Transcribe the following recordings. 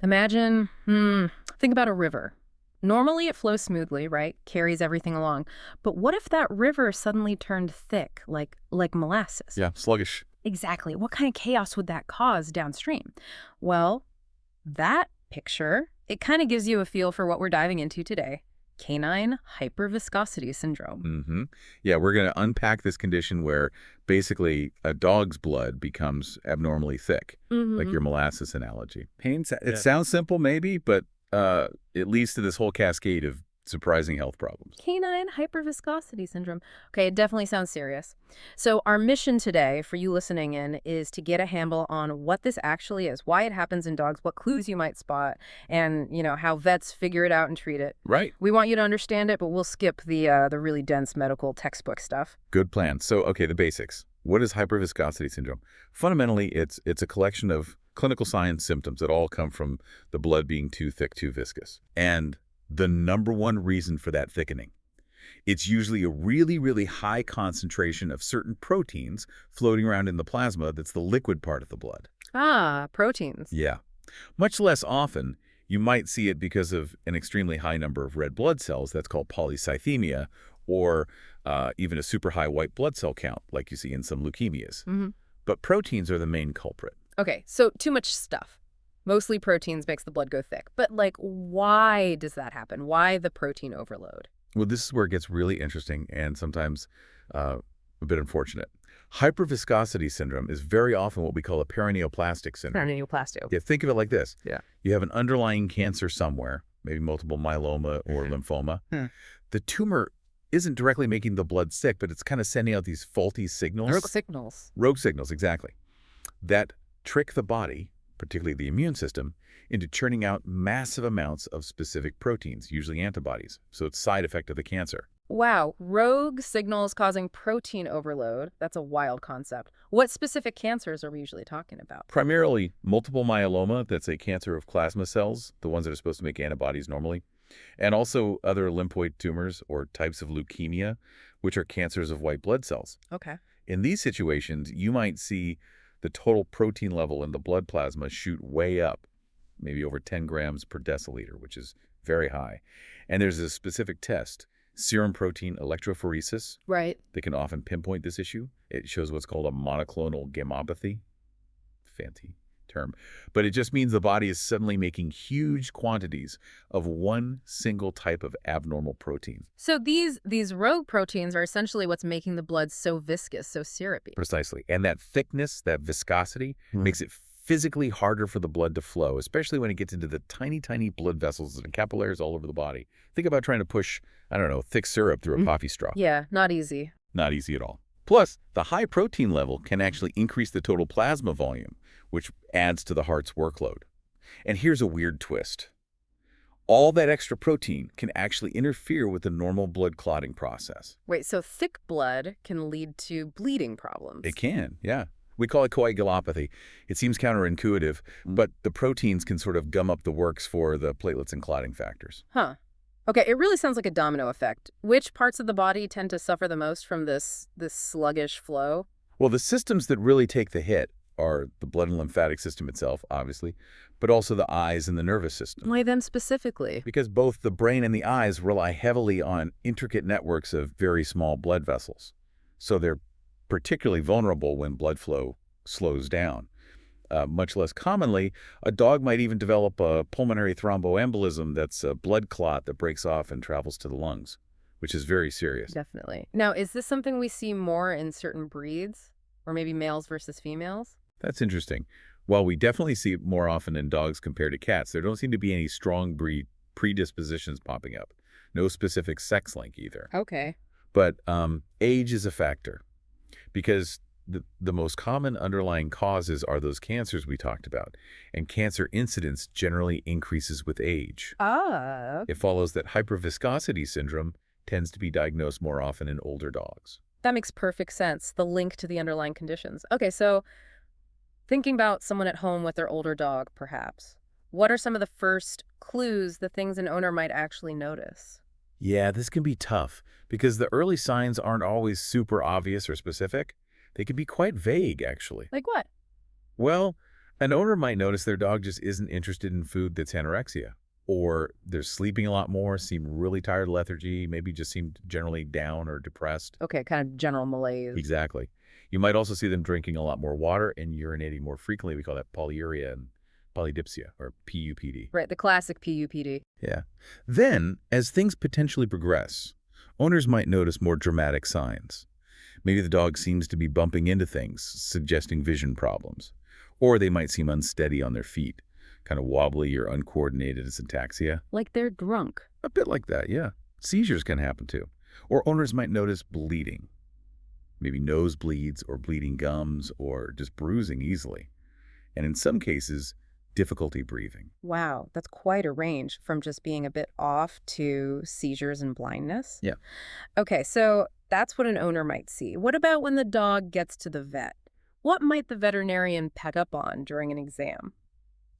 Imagine, think about a river. Normally it flows smoothly, right? Carries everything along. But what if that river suddenly turned thick, like molasses? Yeah, sluggish. Exactly. What kind of chaos would that cause downstream? Well, that picture, it kind of gives you a feel for what we're diving into today. Canine hyperviscosity syndrome. hmm Yeah, we're going to unpack this condition where basically a dog's blood becomes abnormally thick, like Mm-hmm. your molasses analogy. It Yeah. sounds simple maybe, but it leads to this whole cascade of surprising health problems. Canine hyperviscosity syndrome. Okay, it definitely sounds serious. So, our mission today for you listening in is to get a handle on what this actually is, why it happens in dogs, what clues you might spot, and, how vets figure it out and treat it. Right. We want you to understand it, but we'll skip the really dense medical textbook stuff. Good plan. So, okay, the basics. What is hyperviscosity syndrome? Fundamentally, it's a collection of clinical signs symptoms that all come from the blood being too thick, too viscous. And the number one reason for that thickening, it's usually a really, really high concentration of certain proteins floating around in the plasma that's the liquid part of the blood. Ah, proteins. Yeah. Much less often, you might see it because of an extremely high number of red blood cells. That's called polycythemia, or even a super high white blood cell count, like you see in some leukemias. Hmm. But proteins are the main culprit. Okay, so too much stuff. Mostly proteins makes the blood go thick. But, why does that happen? Why the protein overload? Well, this is where it gets really interesting and sometimes a bit unfortunate. Hyperviscosity syndrome is very often what we call a perineoplastic syndrome. Paraneoplasty. Yeah, think of it like this. Yeah. You have an underlying cancer somewhere, maybe multiple myeloma or lymphoma. Hmm. The tumor isn't directly making the blood sick, but it's kind of sending out these faulty signals. Rogue signals. Rogue signals, exactly. That trick the body, particularly the immune system, into churning out massive amounts of specific proteins, usually antibodies. So it's a side effect of the cancer. Wow, rogue signals causing protein overload. That's a wild concept. What specific cancers are we usually talking about? Primarily multiple myeloma, that's a cancer of plasma cells, the ones that are supposed to make antibodies normally, and also other lymphoid tumors or types of leukemia, which are cancers of white blood cells. Okay. In these situations, you might see the total protein level in the blood plasma shoot way up, maybe over 10 grams per deciliter, which is very high. And there's a specific test, serum protein electrophoresis, Right. that can often pinpoint this issue. It shows what's called a monoclonal gammopathy. Fancy term. But it just means the body is suddenly making huge quantities of one single type of abnormal protein. So these rogue proteins are essentially what's making the blood so viscous, so syrupy. Precisely. And that thickness, that viscosity, makes it physically harder for the blood to flow, especially when it gets into the tiny, tiny blood vessels and capillaries all over the body. Think about trying to push, I don't know, thick syrup through a coffee straw. Yeah, not easy. Not easy at all. Plus, the high protein level can actually increase the total plasma volume, which adds to the heart's workload. And here's a weird twist. All that extra protein can actually interfere with the normal blood clotting process. Wait, so thick blood can lead to bleeding problems. It can, yeah. We call it coagulopathy. It seems counterintuitive, but the proteins can sort of gum up the works for the platelets and clotting factors. Huh. Okay, it really sounds like a domino effect. Which parts of the body tend to suffer the most from this sluggish flow? Well, the systems that really take the hit are the blood and lymphatic system itself, obviously, but also the eyes and the nervous system. Why them specifically? Because both the brain and the eyes rely heavily on intricate networks of very small blood vessels. So they're particularly vulnerable when blood flow slows down. Much less commonly, a dog might even develop a pulmonary thromboembolism, that's a blood clot that breaks off and travels to the lungs, which is very serious. Definitely. Now, is this something we see more in certain breeds? Or maybe males versus females? That's interesting. While we definitely see it more often in dogs compared to cats, there don't seem to be any strong breed predispositions popping up. No specific sex link either. Okay. But age is a factor because the most common underlying causes are those cancers we talked about, and cancer incidence generally increases with age. Ah. It follows that hyperviscosity syndrome tends to be diagnosed more often in older dogs. That makes perfect sense, the link to the underlying conditions. Okay, so thinking about someone at home with their older dog, perhaps, what are some of the first clues, the things an owner might actually notice? Yeah, this can be tough because the early signs aren't always super obvious or specific. They can be quite vague, actually. Like what? Well, An owner might notice their dog just isn't interested in food that's anorexia, or they're sleeping a lot more, seem really tired, lethargy, maybe just seem generally down or depressed. Okay, kind of general malaise. Exactly. You might also see them drinking a lot more water and urinating more frequently. We call that polyuria and polydipsia, or PUPD. Right, the classic PUPD. Yeah. Then, as things potentially progress, owners might notice more dramatic signs. Maybe the dog seems to be bumping into things, suggesting vision problems. Or they might seem unsteady on their feet, kind of wobbly or uncoordinated as ataxia. Like they're drunk. A bit like that, yeah. Seizures can happen too. Or owners might notice bleeding. Maybe nosebleeds or bleeding gums or just bruising easily. And in some cases, difficulty breathing. Wow, that's quite a range from just being a bit off to seizures and blindness. Yeah. Okay, so that's what an owner might see. What about when the dog gets to the vet? What might the veterinarian pick up on during an exam?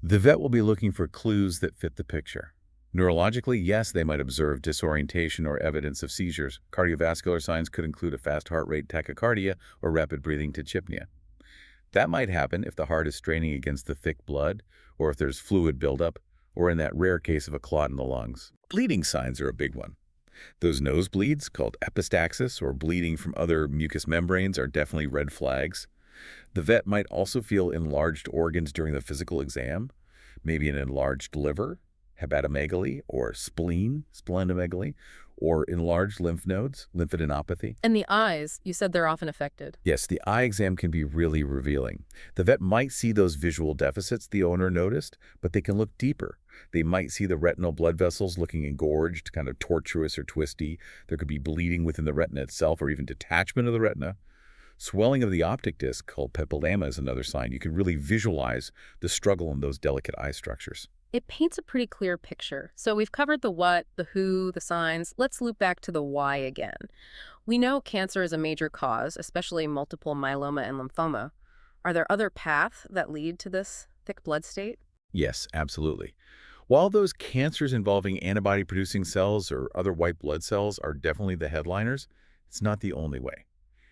The vet will be looking for clues that fit the picture. Neurologically, yes, they might observe disorientation or evidence of seizures. Cardiovascular signs could include a fast heart rate tachycardia or rapid breathing tachypnea. That might happen if the heart is straining against the thick blood, or if there's fluid buildup, or in that rare case of a clot in the lungs. Bleeding signs are a big one. Those nosebleeds, called epistaxis, or bleeding from other mucous membranes, are definitely red flags. The vet might also feel enlarged organs during the physical exam, maybe an enlarged liver, hepatomegaly, or spleen, splenomegaly, or enlarged lymph nodes, lymphadenopathy. And the eyes, you said they're often affected. Yes, the eye exam can be really revealing. The vet might see those visual deficits the owner noticed, but they can look deeper. They might see the retinal blood vessels looking engorged, kind of tortuous or twisty. There could be bleeding within the retina itself or even detachment of the retina. Swelling of the optic disc, called papilloma, is another sign. You can really visualize the struggle in those delicate eye structures. It paints a pretty clear picture. So we've covered the what, the who, the signs. Let's loop back to the why again. We know cancer is a major cause, especially multiple myeloma and lymphoma. Are there other paths that lead to this thick blood state? Yes, absolutely. While those cancers involving antibody-producing cells or other white blood cells are definitely the headliners, it's not the only way.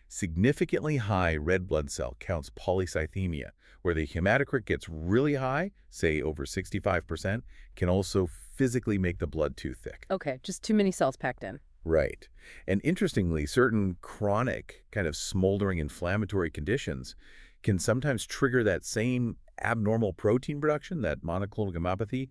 Significantly high red blood cell counts polycythemia, where the hematocrit gets really high, say over 65%, can also physically make the blood too thick. Okay, just too many cells packed in. Right. And interestingly, certain chronic, kind of smoldering inflammatory conditions can sometimes trigger that same abnormal protein production, that monoclonal gammopathy,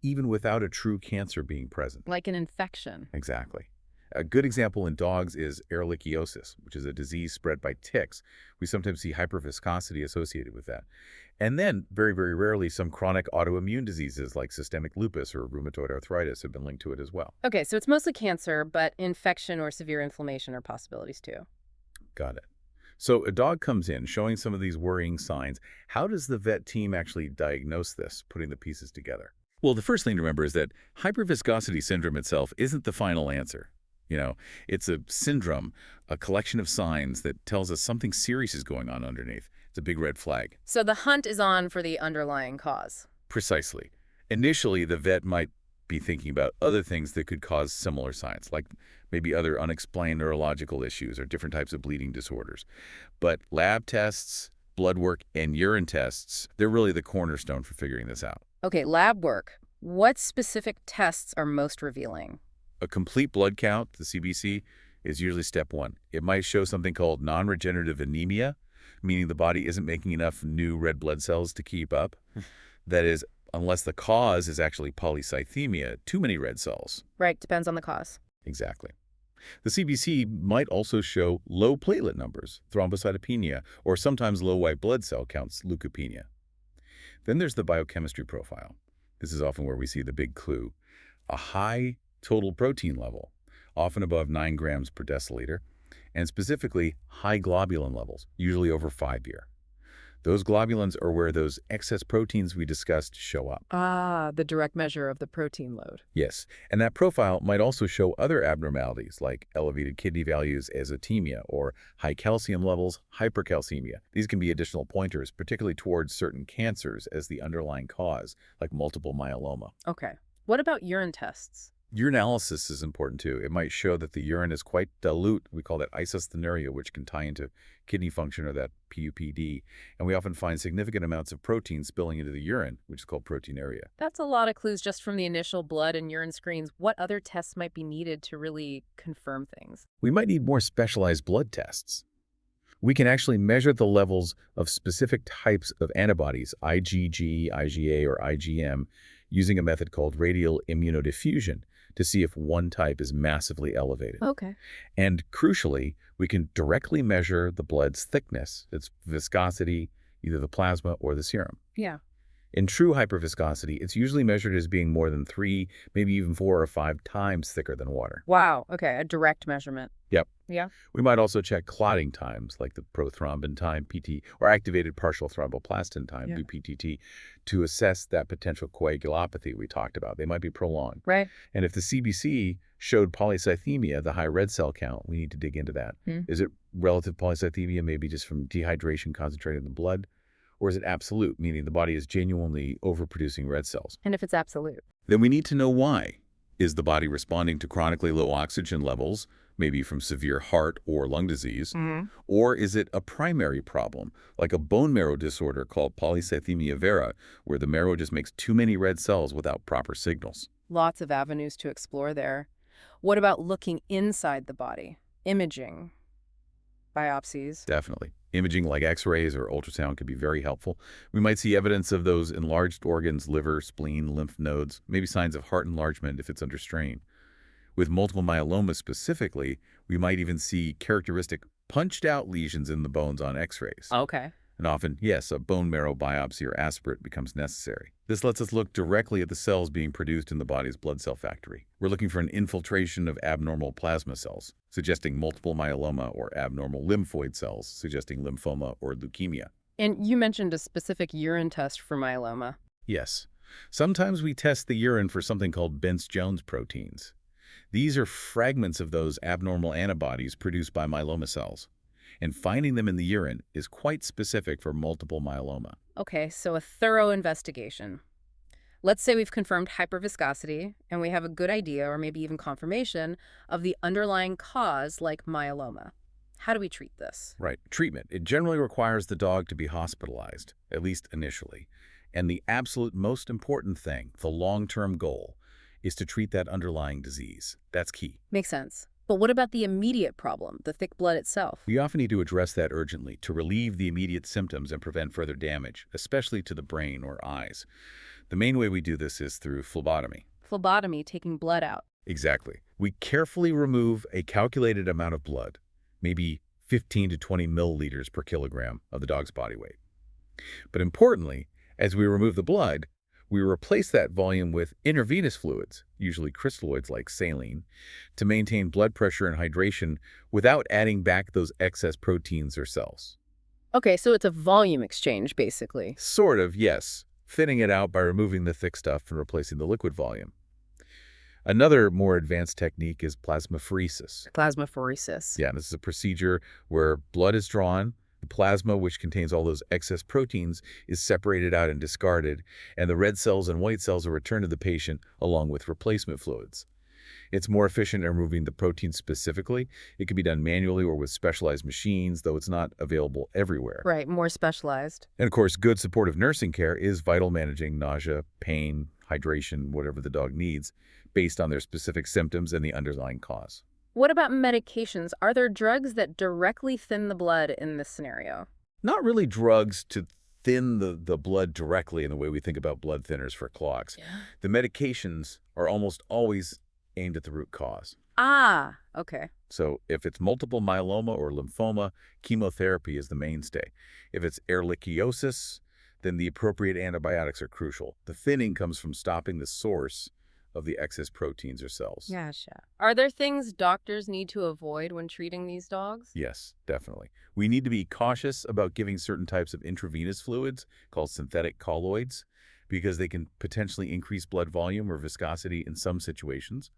even without a true cancer being present. Like an infection. Exactly. A good example in dogs is ehrlichiosis, which is a disease spread by ticks. We sometimes see hyperviscosity associated with that. And then, very, very rarely, some chronic autoimmune diseases like systemic lupus or rheumatoid arthritis have been linked to it as well. Okay, so it's mostly cancer, but infection or severe inflammation are possibilities too. Got it. So a dog comes in showing some of these worrying signs. How does the vet team actually diagnose this, putting the pieces together? Well, the first thing to remember is that hyperviscosity syndrome itself isn't the final answer. It's a syndrome, a collection of signs that tells us something serious is going on underneath. It's a big red flag. So the hunt is on for the underlying cause. Precisely. Initially, the vet might be thinking about other things that could cause similar signs, like maybe other unexplained neurological issues or different types of bleeding disorders. But lab tests, blood work, and urine tests, they're really the cornerstone for figuring this out. Okay, lab work. What specific tests are most revealing? A complete blood count, the CBC, is usually step one. It might show something called non-regenerative anemia, meaning the body isn't making enough new red blood cells to keep up. That is, unless the cause is actually polycythemia, too many red cells. Right, depends on the cause. Exactly. The CBC might also show low platelet numbers, thrombocytopenia, or sometimes low white blood cell counts, leukopenia. Then there's the biochemistry profile. This is often where we see the big clue. A high total protein level, often above 9 grams per deciliter, and specifically high globulin levels, usually over 5-year. Those globulins are where those excess proteins we discussed show up. Ah, the direct measure of the protein load. Yes, and that profile might also show other abnormalities like elevated kidney values, azotemia, or high calcium levels, hypercalcemia. These can be additional pointers, particularly towards certain cancers as the underlying cause, like multiple myeloma. Okay. What about urine tests? Urinalysis is important too. It might show that the urine is quite dilute. We call that isostenuria, which can tie into kidney function or that PUPD. And we often find significant amounts of protein spilling into the urine, which is called proteinuria. That's a lot of clues just from the initial blood and urine screens. What other tests might be needed to really confirm things? We might need more specialized blood tests. We can actually measure the levels of specific types of antibodies, IgG, IgA, or IgM, using a method called radial immunodiffusion to see if one type is massively elevated. Okay. And crucially, we can directly measure the blood's thickness, its viscosity, either the plasma or the serum. Yeah. In true hyperviscosity, it's usually measured as being more than 3, maybe even 4 or 5 times thicker than water. Wow. Okay. A direct measurement. Yep. Yeah. We might also check clotting times, like the prothrombin time, PT, or activated partial thromboplastin time, Yeah. VPTT, to assess that potential coagulopathy we talked about. They might be prolonged. Right. And if the CBC showed polycythemia, the high red cell count, we need to dig into that. Is it relative polycythemia, maybe just from dehydration concentrated in the blood? Or is it absolute, meaning the body is genuinely overproducing red cells? And if it's absolute? Then we need to know why. Is the body responding to chronically low oxygen levels, maybe from severe heart or lung disease? Or is it a primary problem, like a bone marrow disorder called polycythemia vera, where the marrow just makes too many red cells without proper signals? Lots of avenues to explore there. What about looking inside the body? Imaging? Biopsies? Definitely. Imaging like X-rays or ultrasound could be very helpful. We might see evidence of those enlarged organs, liver, spleen, lymph nodes, maybe signs of heart enlargement if it's under strain. With multiple myeloma specifically, we might even see characteristic punched-out lesions in the bones on X-rays. Okay. And often, yes, a bone marrow biopsy or aspirate becomes necessary. This lets us look directly at the cells being produced in the body's blood cell factory. We're looking for an infiltration of abnormal plasma cells, suggesting multiple myeloma, or abnormal lymphoid cells, suggesting lymphoma or leukemia. And you mentioned a specific urine test for myeloma. Yes. Sometimes we test the urine for something called Bence-Jones proteins. These are fragments of those abnormal antibodies produced by myeloma cells. And finding them in the urine is quite specific for multiple myeloma. Okay, so a thorough investigation. Let's say we've confirmed hyperviscosity, and we have a good idea, or maybe even confirmation, of the underlying cause, like myeloma. How do we treat this? Right. Treatment. It generally requires the dog to be hospitalized, at least initially. And the absolute most important thing, the long-term goal, is to treat that underlying disease. That's key. Makes sense. But what about the immediate problem, the thick blood itself? We often need to address that urgently to relieve the immediate symptoms and prevent further damage, especially to the brain or eyes. The main way we do this is through phlebotomy. Phlebotomy, taking blood out. Exactly. We carefully remove a calculated amount of blood, maybe 15 to 20 milliliters per kilogram of the dog's body weight. But importantly, as we remove the blood, we replace that volume with intravenous fluids, usually crystalloids like saline, to maintain blood pressure and hydration without adding back those excess proteins or cells. Okay, so it's a volume exchange, basically. Sort of, yes. Thinning it out by removing the thick stuff and replacing the liquid volume. Another more advanced technique is plasmapheresis. Plasmapheresis. Yeah, this is a procedure where blood is drawn, the plasma, which contains all those excess proteins, is separated out and discarded, and the red cells and white cells are returned to the patient along with replacement fluids. It's more efficient at removing the protein specifically. It can be done manually or with specialized machines, though it's not available everywhere. Right, more specialized. And of course, good supportive nursing care is vital, managing nausea, pain, hydration, whatever the dog needs, based on their specific symptoms and the underlying cause. What about medications? Are there drugs that directly thin the blood in this scenario? Not really drugs to thin the blood directly in the way we think about blood thinners for clogs. Yeah. The medications are almost always aimed at the root cause. Ah, okay. So if it's multiple myeloma or lymphoma, chemotherapy is the mainstay. If it's ehrlichiosis, then the appropriate antibiotics are crucial. The thinning comes from stopping the source of the excess proteins or cells. Gotcha. Are there things doctors need to avoid when treating these dogs? Yes, definitely. We need to be cautious about giving certain types of intravenous fluids called synthetic colloids because they can potentially increase blood volume or viscosity in some situations.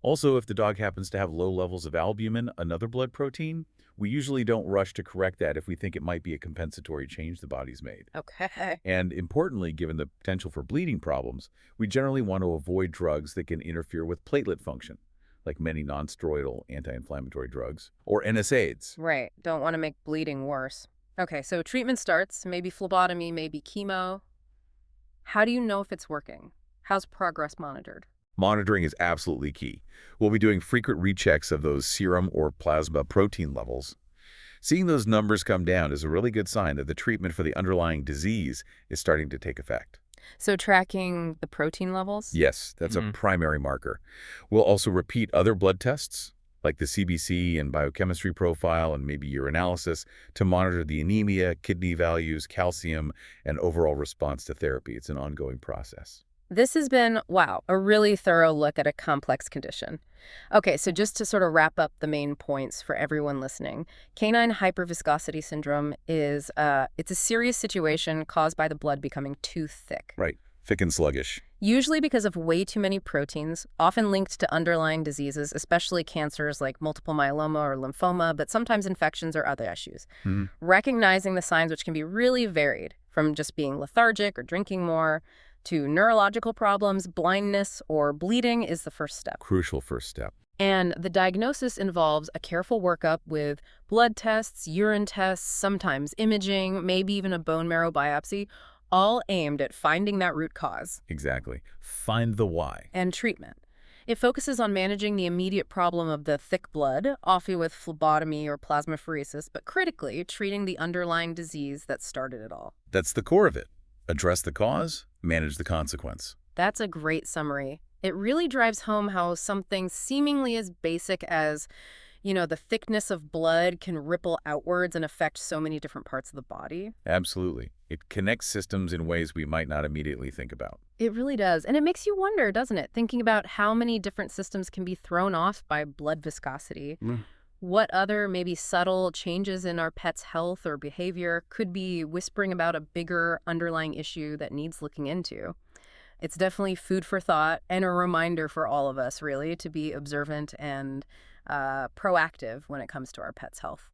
Also, if the dog happens to have low levels of albumin, another blood protein, We usually don't rush to correct that if we think it might be a compensatory change the body's made. Okay. And importantly, given the potential for bleeding problems, we generally want to avoid drugs that can interfere with platelet function, like many nonsteroidal anti-inflammatory drugs, or NSAIDs. Right. Don't want to make bleeding worse. Okay, so treatment starts, maybe phlebotomy, maybe chemo. How do you know if it's working? How's progress monitored? Monitoring is absolutely key. We'll be doing frequent rechecks of those serum or plasma protein levels. Seeing those numbers come down is a really good sign that the treatment for the underlying disease is starting to take effect. So tracking the protein levels? Yes, that's a primary marker. We'll also repeat other blood tests, like the CBC and biochemistry profile and maybe urinalysis, to monitor the anemia, kidney values, calcium, and overall response to therapy. It's an ongoing process. This has been, wow, a really thorough look at a complex condition. Okay, so just to sort of wrap up the main points for everyone listening, canine hyperviscosity syndrome is it's a serious situation caused by the blood becoming too thick. Right. Thick and sluggish. Usually because of way too many proteins, often linked to underlying diseases, especially cancers like multiple myeloma or lymphoma, but sometimes infections or other issues. Recognizing the signs, which can be really varied, from just being lethargic or drinking more, to neurological problems, blindness, or bleeding is the first step. Crucial first step. And the diagnosis involves a careful workup with blood tests, urine tests, sometimes imaging, maybe even a bone marrow biopsy, all aimed at finding that root cause. Exactly. Find the why. And treatment. It focuses on managing the immediate problem of the thick blood, often with phlebotomy or plasmapheresis, but critically treating the underlying disease that started it all. That's the core of it. Address the cause, manage the consequence. That's a great summary. It really drives home how something seemingly as basic as, the thickness of blood can ripple outwards and affect so many different parts of the body. Absolutely. It connects systems in ways we might not immediately think about. It really does. And it makes you wonder, doesn't it? Thinking about how many different systems can be thrown off by blood viscosity. What other maybe subtle changes in our pet's health or behavior could be whispering about a bigger underlying issue that needs looking into? It's definitely food for thought and a reminder for all of us, really, to be observant and proactive when it comes to our pet's health.